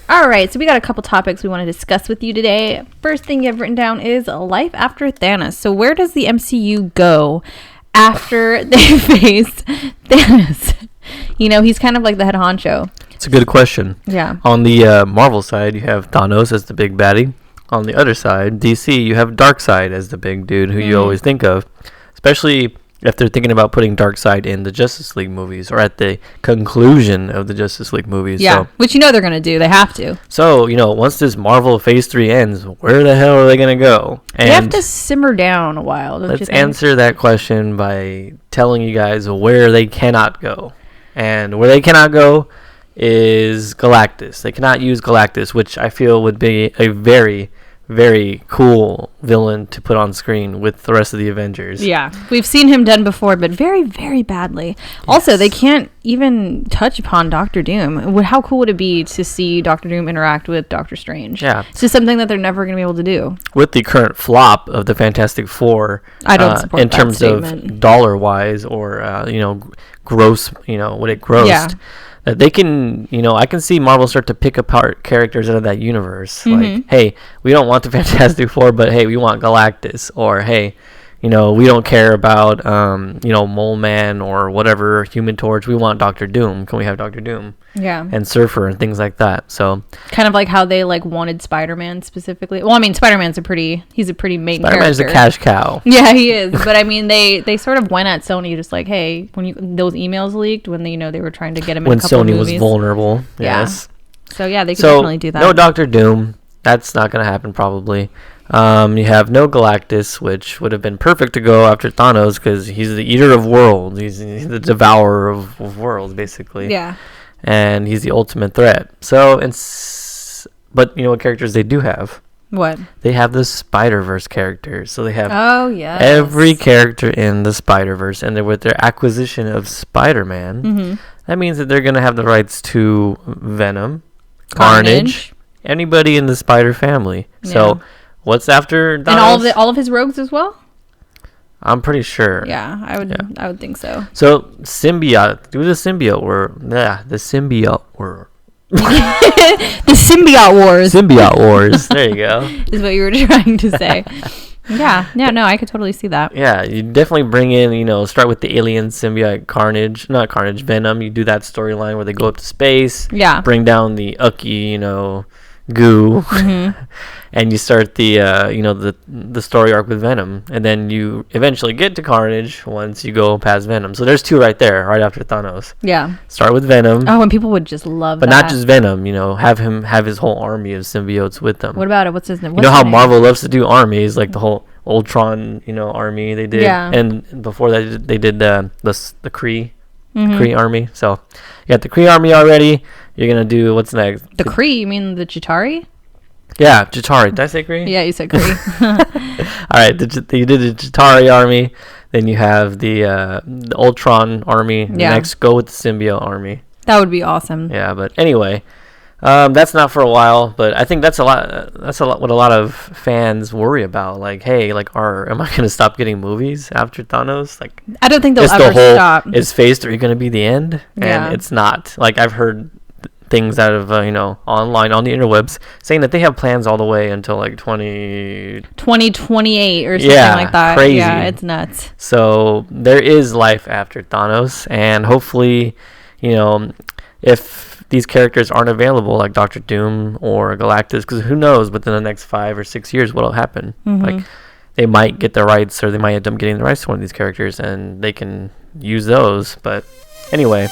All right, so we got a couple topics we want to discuss with you today. First thing you have written down is life after Thanos. So where does the MCU go after they face Thanos? You know, he's kind of like the head honcho. It's a good question. Yeah. On the Marvel side, you have Thanos as the big baddie. On the other side, DC, you have Darkseid as the big dude who you always think of, especially if they're thinking about putting Darkseid in the Justice League movies or at the conclusion of the Justice League movies. Yeah, so, which you know they're going to do. They have to. So, you know, once this Marvel Phase 3 ends, where the hell are they going to go? And they have to simmer down a while, don't you let's think? answer that question by telling you guys where they cannot go. And where they cannot go is Galactus. They cannot use Galactus, which I feel would be a very, very cool villain to put on screen with the rest of the Avengers. Yeah, we've seen him done before, but very, very badly. Yes. Also, they can't even touch upon Doctor Doom. How cool would it be to see Doctor Doom interact with Doctor Strange? Yeah. It's just something that they're never going to be able to do. With the current flop of the Fantastic Four, I don't support in that terms statement. of dollar-wise or, gross, what it grossed. Yeah. That they can, I can see Marvel start to pick apart characters out of that universe. Mm-hmm. Like, hey, we don't want the Fantastic Four, but hey, we want Galactus. Or, hey, we don't care about, Mole Man or whatever, Human Torch. We want Doctor Doom. Can we have Doctor Doom? Yeah. And Surfer and things like that. So kind of like how they wanted Spider-Man specifically. Well, I mean, Spider-Man's he's a pretty main Spider-Man's character. a cash cow. Yeah, he is. But I mean, they sort of went at Sony just like, hey, when those emails leaked when they were trying to get him in a couple When Sony movies. was vulnerable. Yeah. Yes. So yeah, they could definitely do that. No Doctor Doom. That's not going to happen probably. You have no Galactus, which would have been perfect to go after Thanos because he's the eater of worlds. He's the devourer of worlds, basically. Yeah. And he's the ultimate threat. So, but you know what characters they do have? What? They have the Spider-Verse characters. So they have yeah, every character in the Spider-Verse. And with their acquisition of Spider-Man, that means that they're going to have the rights to Venom, Carnage, anybody in the Spider family. Yeah. So what's after Thanos? And all of his rogues as well? I'm pretty sure. Yeah, I would think so. So symbiote, do the symbiote word. Yeah, the symbiote word. The symbiote wars. Symbiote wars. There you go. Is what you were trying to say. Yeah, no, I could totally see that. Yeah, you definitely bring in, start with the alien symbiote Venom. You do that storyline where they go up to space. Yeah. Bring down the Ucky, goo. And you start the the story arc with Venom, and then you eventually get to Carnage once you go past Venom. So there's two right there, right after Thanos. Yeah. Start with Venom. Oh, and people would just love but that. not just Venom, have him have his whole army of symbiotes with them. What about it? What's his name? You know how Marvel loves to do armies, like the whole Ultron, army they did. Yeah. And before that they did the Kree. Kree army. So you got the Kree army already. You're gonna do what's next? The Kree? You mean the Chitauri? Yeah, Chitauri. Did I say Kree? Yeah, you said Kree. All right, you did the Chitauri army. Then you have the Ultron army. Yeah. Next, go with the symbiote army. That would be awesome. Yeah, but anyway, that's not for a while. But I think that's a lot. That's a lot what a lot of fans worry about. Like, hey, am I gonna stop getting movies after Thanos? Like, I don't think they'll ever stop. Is Phase 3 gonna be the end? Yeah. And it's not. Like, I've heard things out of online on the interwebs saying that they have plans all the way until like 2028 or something like that. Crazy. Yeah, it's nuts. So there is life after Thanos, and hopefully, if these characters aren't available, like Doctor Doom or Galactus, because who knows within the next 5 or 6 years what'll happen. Like, they might get the rights, or they might end up getting the rights to one of these characters, and they can use those. But anyway.